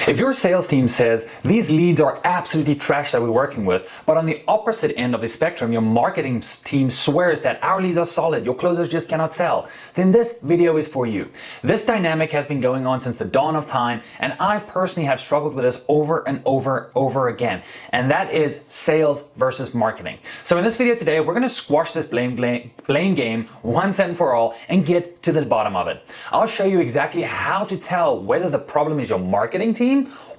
If your sales team says these leads are absolutely trash that we're working with, but on the opposite end of the spectrum, your marketing team swears that our leads are solid, your closers just cannot sell, then this video is for you. This dynamic has been going on since the dawn of time, and I personally have struggled with this over and over again, and that is sales versus marketing. So in this video today, we're going to squash this blame game once and for all and get to the bottom of it. I'll show you exactly how to tell whether the problem is your marketing team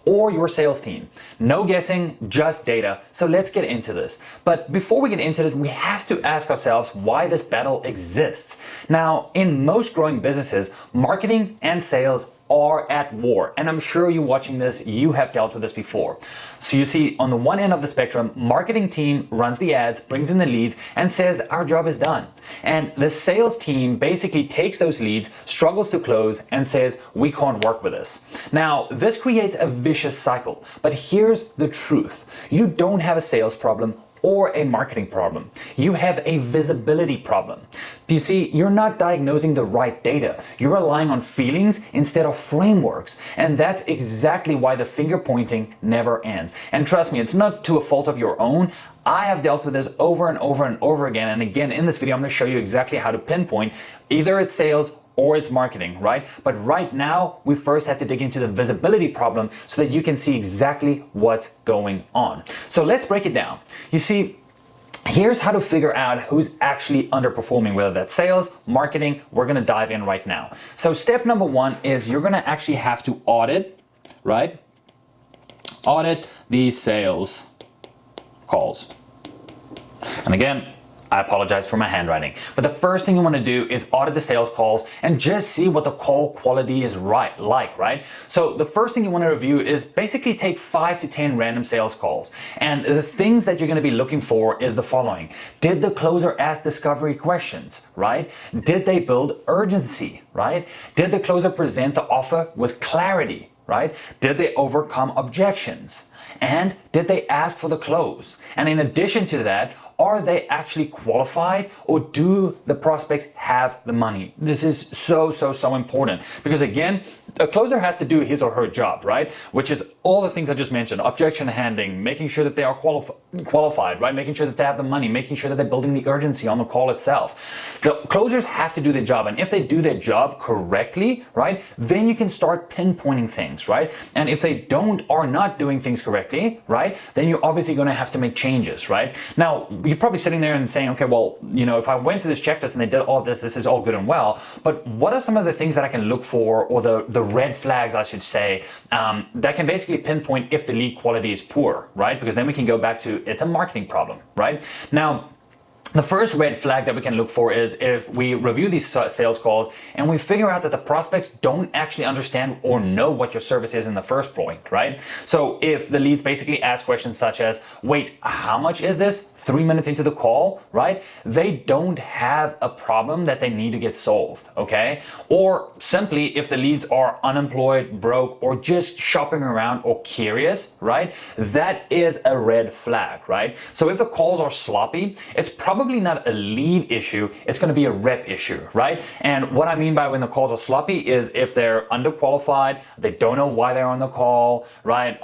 or your sales team. No guessing, just data. So let's get into this. But before we get into it, we have to ask ourselves why this battle exists. Now, in most growing businesses, marketing and sales are at war. And I'm sure you watching this, you have dealt with this before. So you see, on the one end of the spectrum, marketing team runs the ads, brings in the leads, and says our job is done. And the sales team basically takes those leads, struggles to close, and says we can't work with this. Now, this creates a vicious cycle. But here's the truth. You don't have a sales problem or a marketing problem. You have a visibility problem. You see, you're not diagnosing the right data. You're relying on feelings instead of frameworks. And that's exactly why the finger pointing never ends. And trust me, it's not to a fault of your own. I have dealt with this over and over again. And again, in this video, I'm gonna show you exactly how to pinpoint either it's sales or it's marketing, right? But right now, we first have to dig into the visibility problem so that you can see exactly what's going on. So let's break it down. You see, here's how to figure out who's actually underperforming, whether that's sales, marketing. We're gonna dive in right now. So step number one is you're gonna actually have to audit, right? Audit the sales calls. And again, I apologize for my handwriting. But the first thing you want to do is audit the sales calls and just see what the call quality is right? So the first thing you want to review is basically take 5 to 10 random sales calls. And the things that you're going to be looking for is the following. Did the closer ask discovery questions, right? Did they build urgency, right? Did the closer present the offer with clarity, right? Did they overcome objections? And did they ask for the close? And in addition to that, are they actually qualified, or do the prospects have the money? This is so important, because again, a closer has to do his or her job, right? Which is all the things I just mentioned: objection handling, making sure that they are qualified, right? Making sure that they have the money, making sure that they're building the urgency on the call itself. The closers have to do their job, and if they do their job correctly, right, then you can start pinpointing things, right? And if they are not doing things correctly, right, then you're obviously going to have to make changes, right? Now, you're probably sitting there and saying, okay, well, you know, if I went to this checklist and they did all this is all good and well, but what are some of the things that I can look for, or the red flags, I should say, that can basically pinpoint if the lead quality is poor, right? Because then we can go back to, it's a marketing problem, right? Now, the first red flag that we can look for is if we review these sales calls and we figure out that the prospects don't actually understand or know what your service is in the first point, right? So if the leads basically ask questions such as, wait, how much is this? 3 minutes into the call, right? They don't have a problem that they need to get solved, okay? Or simply if the leads are unemployed, broke, or just shopping around or curious, right? That is a red flag, right? So if the calls are sloppy, it's probably not a lead issue, it's going to be a rep issue, right? And what I mean by when the calls are sloppy is if they're underqualified, they don't know why they're on the call, right?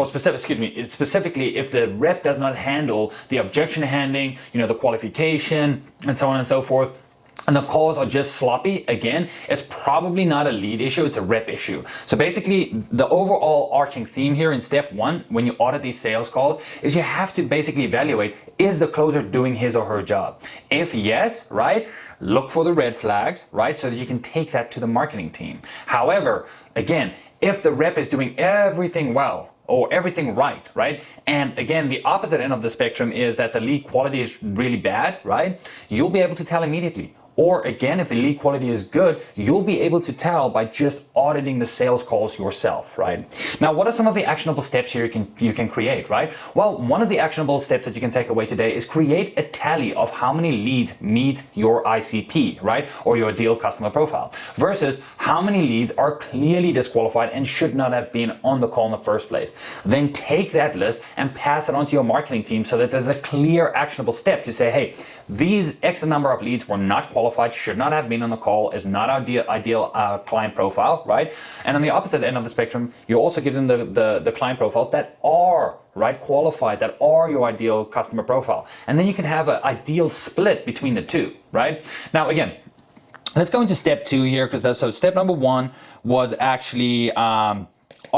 Specifically if the rep does not handle the objection handling, you know, the qualification, and so on and so forth, and the calls are just sloppy, again, it's probably not a lead issue, it's a rep issue. So basically, the overall arching theme here in step one, when you audit these sales calls, is you have to basically evaluate, is the closer doing his or her job? If yes, right, look for the red flags, right, so that you can take that to the marketing team. However, again, if the rep is doing everything well, or everything right? And again, the opposite end of the spectrum is that the lead quality is really bad, right? You'll be able to tell immediately. Or again, if the lead quality is good, you'll be able to tell by just auditing the sales calls yourself, right? Now, what are some of the actionable steps here you can create, right? Well, one of the actionable steps that you can take away today is create a tally of how many leads meet your ICP, right? Or your ideal customer profile, versus how many leads are clearly disqualified and should not have been on the call in the first place. Then take that list and pass it on to your marketing team so that there's a clear actionable step to say, hey, these X number of leads were not qualified qualified, should not have been on the call, is not ideal client profile, right? And on the opposite end of the spectrum, you also give them the client profiles that are qualified, that are your ideal customer profile. And then you can have an ideal split between the two, right? Now, again, let's go into step 2 here, because so step number 1 was actually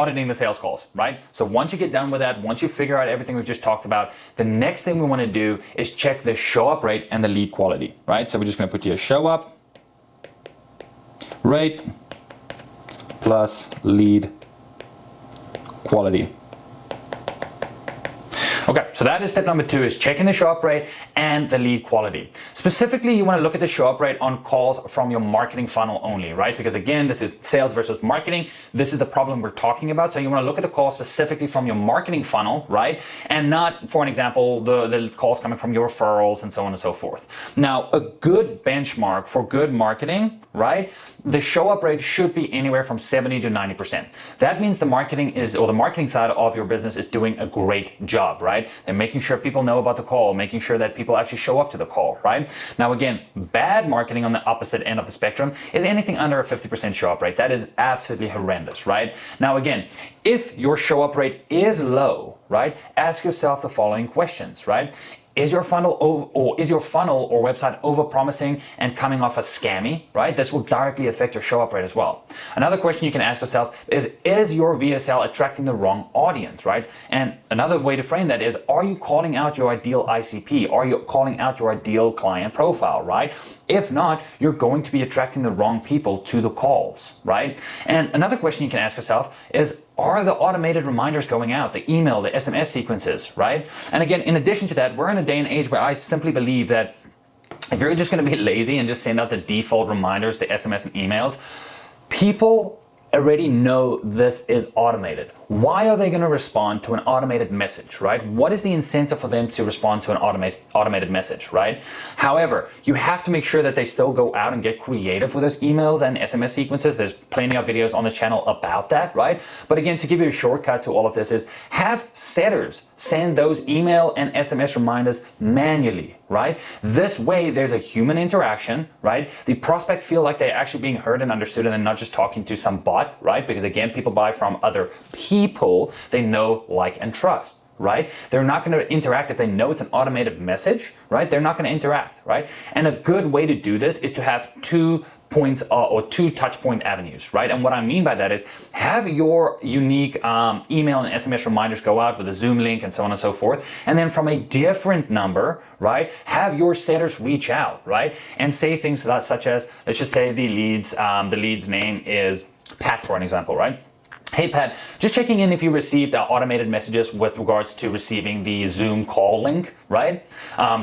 auditing the sales calls, right? So once you get done with that, once you figure out everything we've just talked about, the next thing we want to do is check the show up rate and the lead quality, right? So we're just going to put here show up rate plus lead quality. Okay, so that is step number 2, is checking the show up rate and the lead quality. Specifically, you want to look at the show up rate on calls from your marketing funnel only, right? Because again, this is sales versus marketing. This is the problem we're talking about. So you want to look at the calls specifically from your marketing funnel, right? And not, for an example, the calls coming from your referrals and so on and so forth. Now, a good benchmark for good marketing, right? The show up rate should be anywhere from 70 to 90%. That means the marketing side of your business is doing a great job, right? They're making sure people know about the call, making sure that people actually show up to the call, right? Now, again, bad marketing on the opposite end of the spectrum is anything under a 50% show up rate. That is absolutely horrendous, right? Now, again, if your show up rate is low, right, ask yourself the following questions, right? Is your funnel or website over-promising and coming off as scammy, right? This will directly affect your show-up rate as well. Another question you can ask yourself is your VSL attracting the wrong audience, right? And another way to frame that is, are you calling out your ideal ICP? Are you calling out your ideal client profile, right? If not, you're going to be attracting the wrong people to the calls, right? And another question you can ask yourself is, are the automated reminders going out, the email, the SMS sequences, right? And again, in addition to that, we're in a day and age where I simply believe that if you're just going to be lazy and just send out the default reminders, the SMS and emails, people already know this is automated. Why are they going to respond to an automated message, right? What is the incentive for them to respond to an automated message, right? However, you have to make sure that they still go out and get creative with those emails and SMS sequences. There's plenty of videos on this channel about that, right? But again, to give you a shortcut to all of this is have setters send those email and SMS reminders manually, right? This way, there's a human interaction, right? The prospect feel like they're actually being heard and understood and they're not just talking to some bot, right? Because again, people buy from other people they know, like, and trust, right? They're not going to interact if they know it's an automated message, right? They're not going to interact, right? And a good way to do this is to have 2 points or 2 touch point avenues, right? And what I mean by that is have your unique email and SMS reminders go out with a Zoom link and so on and so forth. And then from a different number, right, have your setters reach out, right? And say things such as, let's just say the lead's name is Pat, for an example, right? Hey Pat, just checking in if you received automated messages with regards to receiving the Zoom call link, right?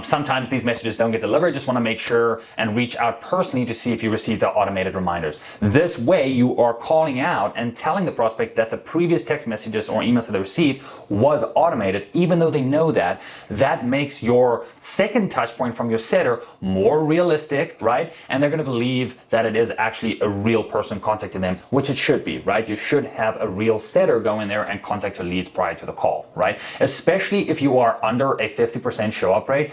Sometimes these messages don't get delivered. Just want to make sure and reach out personally to see if you received the automated reminders. This way you are calling out and telling the prospect that the previous text messages or emails that they received was automated, even though they know that. That makes your second touch point from your setter more realistic, right? And they're going to believe that it is actually a real person contacting them, which it should be, right? You should have a real setter go in there and contact your leads prior to the call, right? Especially if you are under a 50% show up rate,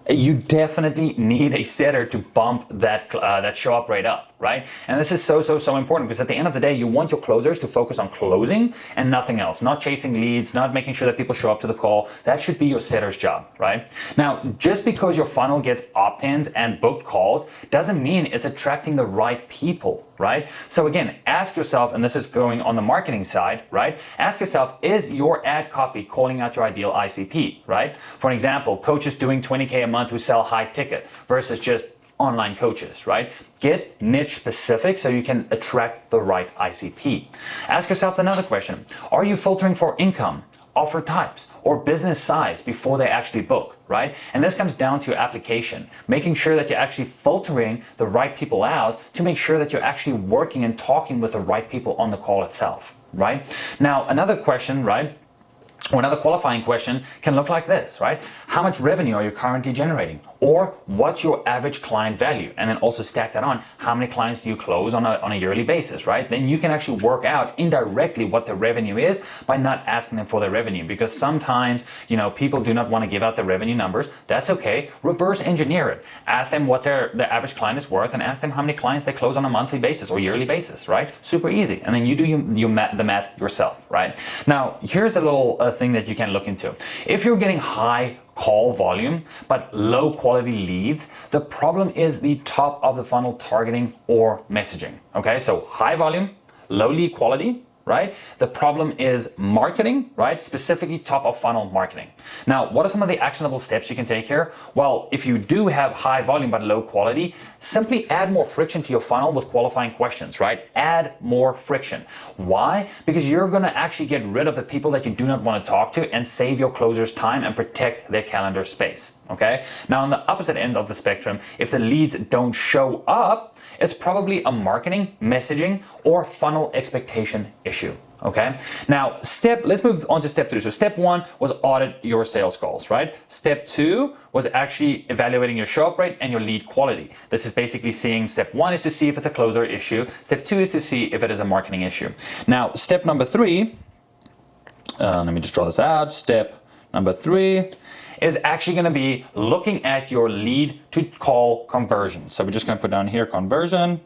you definitely need a setter to bump that show up rate up, right? And this is so important, because at the end of the day, you want your closers to focus on closing and nothing else, not chasing leads, not making sure that people show up to the call. That should be your setter's job, right? Now, just because your funnel gets opt-ins and booked calls doesn't mean it's attracting the right people, right? So again, ask yourself, and this is going on the marketing side, right? Ask yourself, is your ad copy calling out your ideal ICP, right? For an example, coaches doing 20K a month who sell high ticket versus just online coaches, right? Get niche specific so you can attract the right ICP. Ask yourself another question. Are you filtering for income, offer types, or business size before they actually book, right? And this comes down to your application, making sure that you're actually filtering the right people out to make sure that you're actually working and talking with the right people on the call itself, right? Now, another question, right, Or another qualifying question can look like this, right? How much revenue are you currently generating? Or what's your average client value? And then also stack that on, how many clients do you close on a yearly basis, right? Then you can actually work out indirectly what the revenue is by not asking them for the revenue, because sometimes, people do not want to give out the revenue numbers. That's okay. Reverse engineer it. Ask them what their average client is worth and ask them how many clients they close on a monthly basis or yearly basis, right? Super easy. And then you do the math yourself, right? Now, here's a little thing that you can look into. If you're getting high call volume but low quality leads, the problem is the top of the funnel targeting or messaging. Okay, so high volume, low lead quality, right? The problem is marketing, right? Specifically top of funnel marketing. Now, what are some of the actionable steps you can take here? Well, if you do have high volume but low quality, simply add more friction to your funnel with qualifying questions, right? Add more friction. Why? Because you're gonna actually get rid of the people that you do not want to talk to and save your closers time and protect their calendar space. Okay. Now, on the opposite end of the spectrum, if the leads don't show up, it's probably a marketing, messaging, or funnel expectation issue. Okay. Now, let's move on to step 3. So step 1 was audit your sales calls, right? Step 2 was actually evaluating your show up rate and your lead quality. This is basically seeing, step 1 is to see if it's a closer issue. Step 2 is to see if it is a marketing issue. Now, step number 3, let me just draw this out. Step number 3 is actually going to be looking at your lead to call conversion. So we're just going to put down here conversion.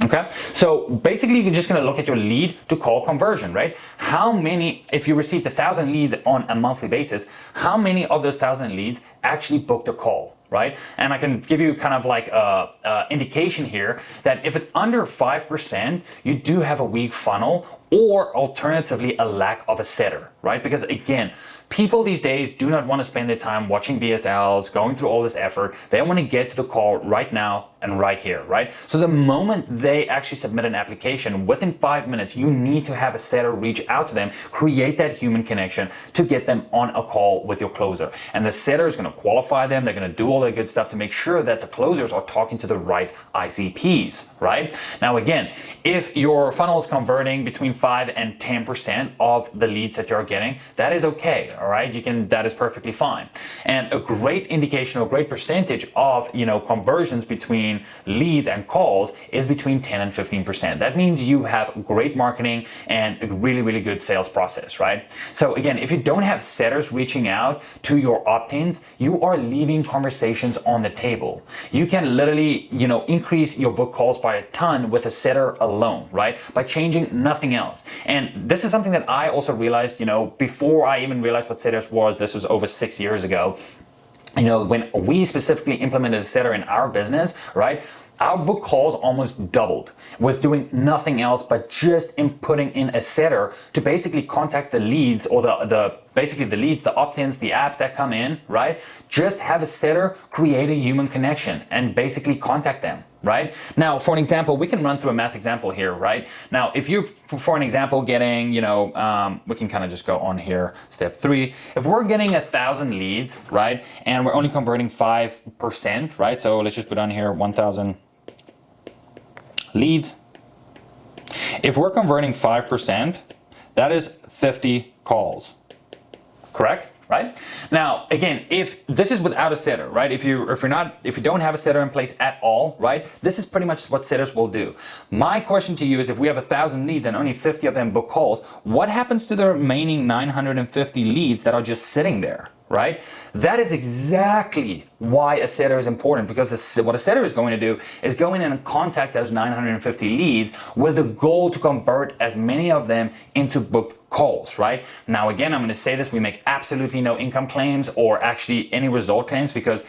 Okay, so basically you're just going to look at your lead to call conversion, right? How many, if you received 1,000 leads on a monthly basis, how many of those 1,000 leads actually booked a call? Right? And I can give you kind of like a indication here that if it's under 5%, you do have a weak funnel, or alternatively a lack of a setter, right? Because again, people these days do not want to spend their time watching VSLs, going through all this effort. They want to get to the call right now and right here, right? So the moment they actually submit an application, within 5 minutes, you need to have a setter reach out to them, create that human connection to get them on a call with your closer. And the setter is going to qualify them. They're going to do all that good stuff to make sure that the closers are talking to the right ICPs, right? Now, again, if your funnel is converting between 5 and 10% of the leads that you're getting, that is okay, all right? That is perfectly fine. And a great indication or great percentage of, conversions between leads and calls is between 10 and 15%. That means you have great marketing and a really, really good sales process, right? So again, if you don't have setters reaching out to your opt-ins, you are leaving conversations on the table. You can literally, increase your book calls by a ton with a setter alone, right? By changing nothing else. And this is something that I also realized, before I even realized what setters was. This was over 6 years ago. When we specifically implemented a setter in our business, right? Our book calls almost doubled with doing nothing else but just putting in a setter to basically contact the leads, or basically the leads, the opt-ins, the apps that come in, right? Just have a setter create a human connection and basically contact them, right? Now, for an example, we can run through a math example here, right? Now, if you're, for an example, getting, we can kind of just go on here, step 3. If we're getting 1,000 leads, right, and we're only converting 5%, right? So let's just put on here 1,000 leads. If we're converting 5%, that is 50 calls, correct? Right? Now, again, if this is without a setter, right? If you don't have a setter in place at all, right? This is pretty much what setters will do. My question to you is, if we have 1,000 leads and only 50 of them book calls, what happens to the remaining 950 leads that are just sitting there? Right? That is exactly why a setter is important, because what a setter is going to do is go in and contact those 950 leads with the goal to convert as many of them into booked calls, right? Now, again, I'm going to say this, we make absolutely no income claims or actually any result claims, because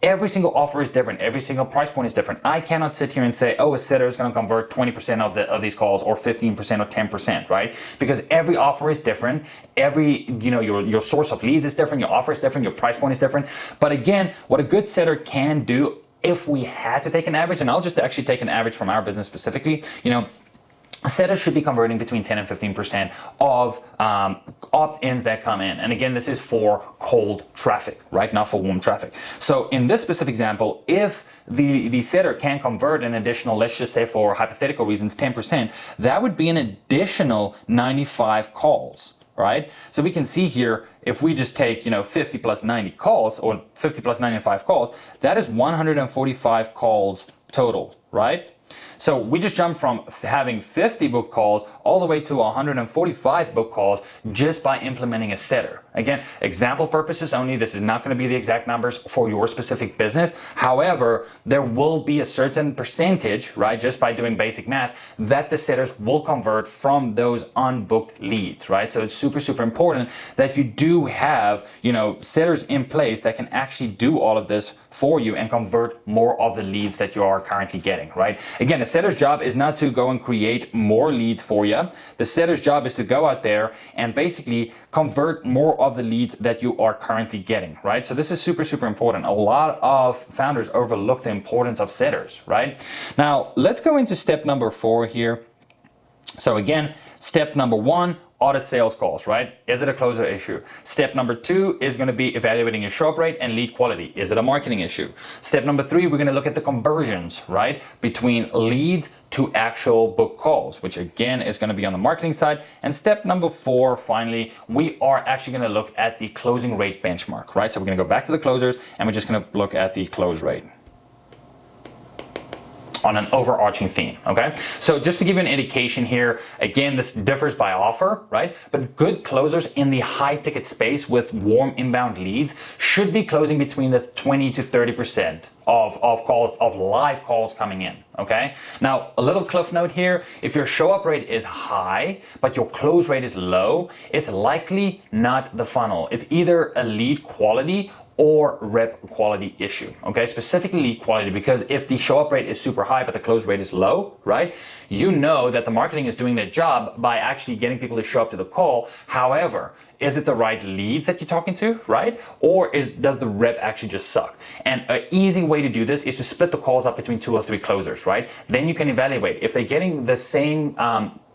every single offer is different. Every single price point is different. I cannot sit here and say, oh, a setter is going to convert 20% of these calls, or 15% or 10%, right? Because every offer is different. Your source of leads is different. Your offer is different. Your price point is different. But again, what a good setter can do, if we had to take an average, and I'll just actually take an average from our business specifically, setters should be converting between 10 and 15% of opt-ins that come in. And again, this is for cold traffic, right? Not for warm traffic. So in this specific example, if the setter can convert an additional, let's just say for hypothetical reasons, 10%, that would be an additional 95 calls. Right? So we can see here, if we just take, 50 plus 90 calls or 50 plus 95 calls, that is 145 calls total, right? So we just jumped from having 50 book calls all the way to 145 book calls just by implementing a setter. Again, example purposes only. This is not going to be the exact numbers for your specific business. However, there will be a certain percentage, right, just by doing basic math, that the setters will convert from those unbooked leads, right? So it's super, super important that you do have, setters in place that can actually do all of this for you and convert more of the leads that you are currently getting, right? Again, the setter's job is not to go and create more leads for you. The setter's job is to go out there and basically convert more of the leads that you are currently getting, right? So this is super, super important. A lot of founders overlook the importance of setters, right? Now, let's go into step number 4 here. So again, step number 1, audit sales calls, right? Is it a closer issue? Step number 2 is going to be evaluating your show up rate and lead quality. Is it a marketing issue? Step number 3, we're going to look at the conversions, right? Between leads to actual book calls, which again is going to be on the marketing side. And step number 4, finally, we are actually going to look at the closing rate benchmark, right? So we're going to go back to the closers and we're just going to look at the close rate on an overarching theme, okay? So just to give you an indication here, again, this differs by offer, right? But good closers in the high ticket space with warm inbound leads should be closing between the 20 to 30% of calls, of live calls coming in, okay? Now, a little cliff note here, if your show up rate is high, but your close rate is low, it's likely not the funnel. It's either a lead quality or rep quality issue, okay? Specifically lead quality, because if the show up rate is super high but the close rate is low, right? You know that the marketing is doing their job by actually getting people to show up to the call. However, is it the right leads that you're talking to, right? Or does the rep actually just suck? And an easy way to do this is to split the calls up between 2 or 3 closers, right? Then you can evaluate if they're getting the same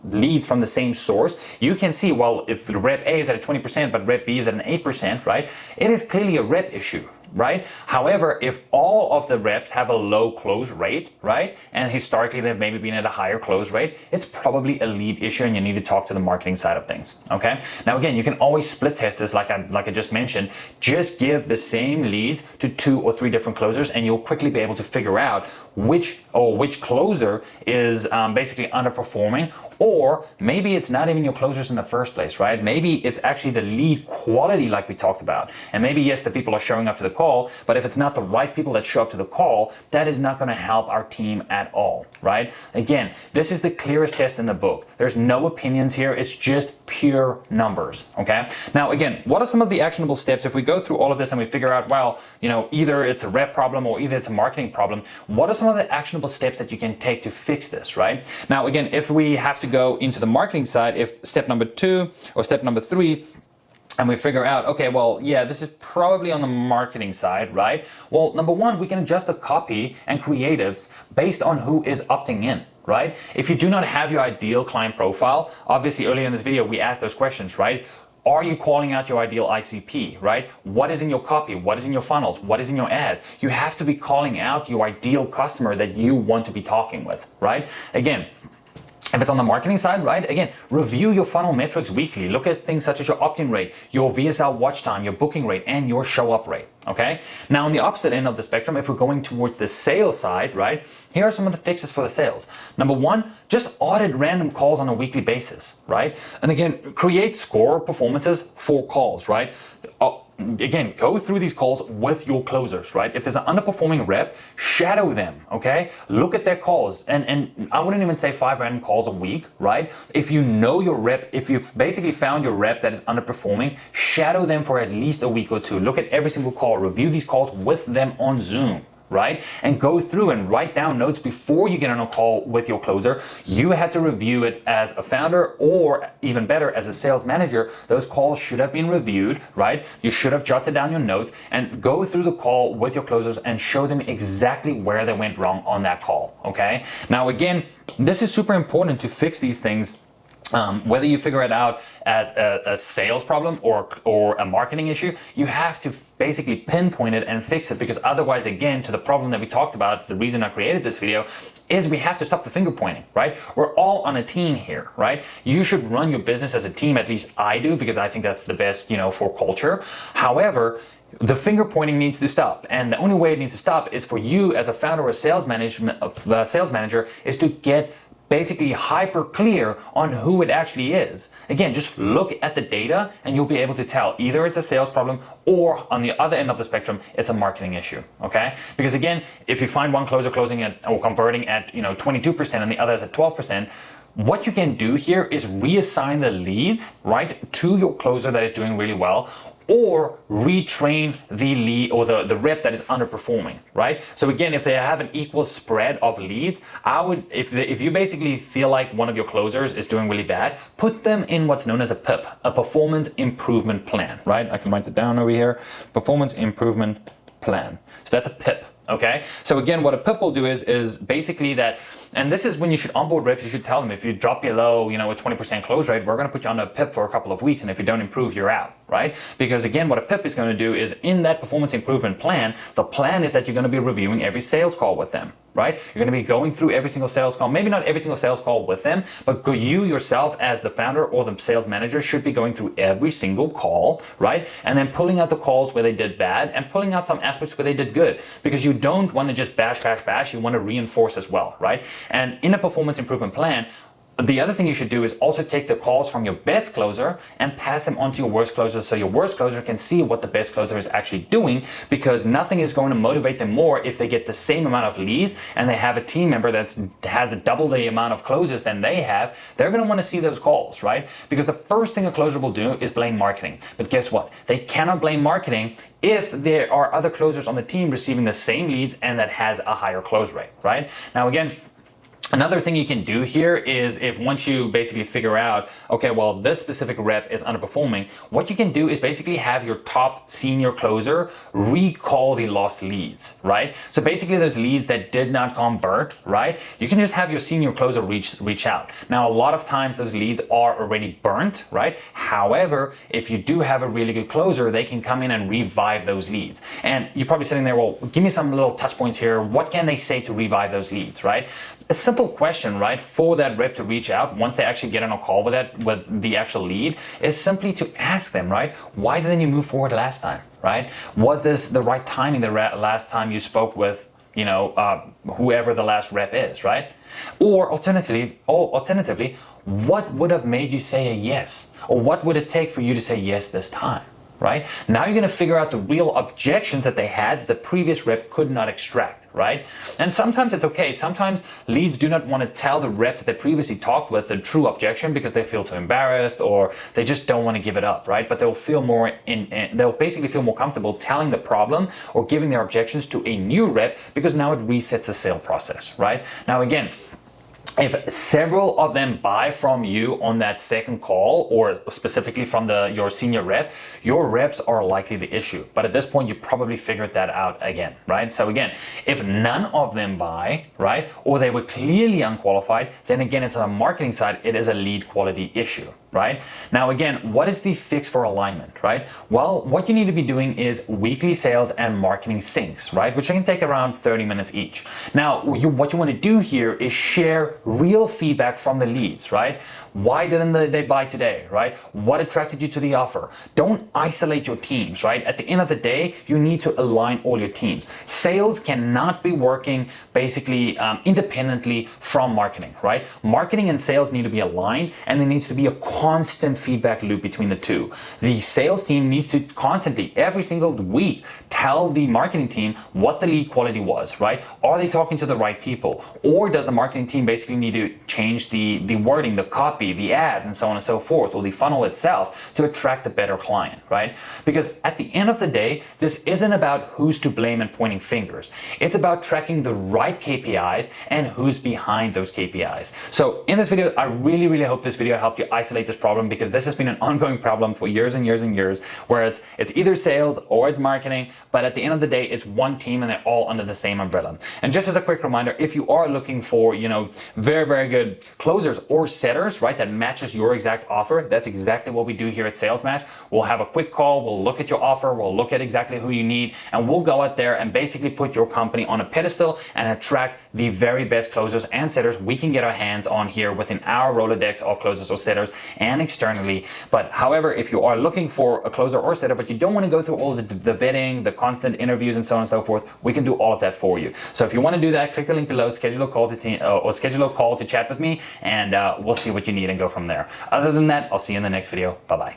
leads from the same source. You can see, well, if the rep A is at a 20%, but rep B is at an 8%, right? It is clearly a rep issue, right? However, if all of the reps have a low close rate, right? And historically they've maybe been at a higher close rate, it's probably a lead issue and you need to talk to the marketing side of things, okay? Now again, you can always split test this like I just mentioned. Just give the same lead to 2 or 3 different closers and you'll quickly be able to figure out which closer is basically underperforming, or maybe it's not even your closers in the first place, right? Maybe it's actually the lead quality like we talked about. And maybe, yes, the people are showing up to the call, but if it's not the right people that show up to the call, that is not gonna help our team at all, right? Again, this is the clearest test in the book. There's no opinions here, it's just pure numbers, okay? Now, again, what are some of the actionable steps if we go through all of this and we figure out, well, either it's a rep problem or either it's a marketing problem, what are some of the actionable steps that you can take to fix this, right? Now, again, if we have to go into the marketing side, if step number 2 or step number 3, and we figure out, okay, well, yeah, this is probably on the marketing side, right? Well, number 1, we can adjust the copy and creatives based on who is opting in, right? If you do not have your ideal client profile, obviously earlier in this video, we asked those questions, right? Are you calling out your ideal ICP, right? What is in your copy? What is in your funnels? What is in your ads? You have to be calling out your ideal customer that you want to be talking with, right? Again, if it's on the marketing side, right? Again, review your funnel metrics weekly. Look at things such as your opt-in rate, your VSL watch time, your booking rate, and your show up rate, okay? Now, on the opposite end of the spectrum, if we're going towards the sales side, right? Here are some of the fixes for the sales. Number 1, just audit random calls on a weekly basis, right? And again, create score performances for calls, right? Again, go through these calls with your closers, right? If there's an underperforming rep, shadow them, okay? Look at their calls. And I wouldn't even say 5 random calls a week, right? If you know your rep, if you've basically found your rep that is underperforming, shadow them for at least a week or 2. Look at every single call, review these calls with them on Zoom, right? And go through and write down notes before you get on a call with your closer. You had to review it as a founder, or even better, as a sales manager. Those calls should have been reviewed, right? You should have jotted down your notes and go through the call with your closers and show them exactly where they went wrong on that call, okay? Now, again, this is super important to fix these things. Whether you figure it out as a sales problem or a marketing issue, you have to basically pinpoint it and fix it, because otherwise, again, to the problem that we talked about, the reason I created this video is we have to stop the finger pointing, right? We're all on a team here, right? You should run your business as a team, at least I do, because I think that's the best, for culture. However, the finger pointing needs to stop, and the only way it needs to stop is for you as a founder or sales manager is to get basically hyper clear on who it actually is. Again, just look at the data and you'll be able to tell either it's a sales problem, or on the other end of the spectrum, it's a marketing issue, okay? Because again, if you find one closer closing at or converting at 22% and the other is at 12%, what you can do here is reassign the leads, right, to your closer that is doing really well, or retrain the lead or the rep that is underperforming, right? So again, if they have an equal spread of leads, I would, if you basically feel like one of your closers is doing really bad, put them in what's known as a PIP, a performance improvement plan, right? I can write it down over here, performance improvement plan. So that's a PIP. Okay, so again, what a PIP will do is basically that, and this is when you should onboard reps, you should tell them if you drop below, a 20% close rate, we're going to put you on a PIP for a couple of weeks, and if you don't improve, you're out, right? Because again, what a PIP is going to do is, in that performance improvement plan, the plan is that you're going to be reviewing every sales call with them, right? You're going to be going through every single sales call, maybe not every single sales call with them, but you yourself as the founder or the sales manager should be going through every single call, right? And then pulling out the calls where they did bad and pulling out some aspects where they did good, because you don't want to just bash, you want to reinforce as well, right? And in a performance improvement plan, the other thing you should do is also take the calls from your best closer and pass them on to your worst closer, so your worst closer can see what the best closer is actually doing, because nothing is going to motivate them more if they get the same amount of leads and they have a team member that has double the amount of closes than they have. They're going to want to see those calls, right? Because the first thing a closer will do is blame marketing. But guess what? They cannot blame marketing if there are other closers on the team receiving the same leads and that has a higher close rate, right? Now again, another thing you can do here is, if once you basically figure out, okay, well, this specific rep is underperforming, what you can do is basically have your top senior closer recall the lost leads, right? So basically those leads that did not convert, right? You can just have your senior closer reach out. Now, a lot of times those leads are already burnt, right? However, if you do have a really good closer, they can come in and revive those leads. And you're probably sitting there, well, give me some little touch points here. What can they say to revive those leads, right? A simple question, right, for that rep to reach out once they actually get on a call with the actual lead is simply to ask them, right, why didn't you move forward last time, right? Was this the right timing the last time you spoke with, whoever the last rep is, right? Or alternatively, what would have made you say a yes? Or what would it take for you to say yes this time? Right? Now you're going to figure out the real objections that they had that the previous rep could not extract, right? And sometimes it's okay. Sometimes leads do not want to tell the rep that they previously talked with the true objection because they feel too embarrassed, or they just don't want to give it up, right? But they'll feel more they'll basically feel more comfortable telling the problem or giving their objections to a new rep, because now it resets the sale process, right? Now again, if several of them buy from you on that second call, or specifically from your senior rep, your reps are likely the issue. But at this point, you probably figured that out again, right? So again, if none of them buy, right, or they were clearly unqualified, then again, it's on the marketing side, it is a lead quality issue, right? Now again, what is the fix for alignment, right? Well, what you need to be doing is weekly sales and marketing syncs, right? Which can take around 30 minutes each. Now, what you want to do here is share real feedback from the leads, right? Why didn't they buy today, right? What attracted you to the offer? Don't isolate your teams, right? At the end of the day, you need to align all your teams. Sales cannot be working basically independently from marketing, right? Marketing and sales need to be aligned, and there needs to be a constant feedback loop between the two. The sales team needs to constantly, every single week, tell the marketing team what the lead quality was, right? Are they talking to the right people? Or does the marketing team basically need to change the wording, the copy, the ads, and so on and so forth, or the funnel itself to attract a better client, right? Because at the end of the day, this isn't about who's to blame and pointing fingers. It's about tracking the right KPIs and who's behind those KPIs. So in this video, I really hope this video helped you isolate this problem, because this has been an ongoing problem for years and years and years, where it's either sales or it's marketing, but at the end of the day, it's one team and they're all under the same umbrella. And just as a quick reminder, if you are looking for, very good closers or setters, right, that matches your exact offer, that's exactly what we do here at Sales Match. We'll have a quick call, we'll look at your offer, we'll look at exactly who you need, and we'll go out there and basically put your company on a pedestal and attract the very best closers and setters we can get our hands on here within our Rolodex of closers or setters and externally. But however, if you are looking for a closer or setter, but you don't want to go through all the vetting, the constant interviews and so on and so forth, we can do all of that for you. So if you want to do that, click the link below, schedule a call to chat with me, and we'll see what you need and go from there. Other than that, I'll see you in the next video. Bye-bye.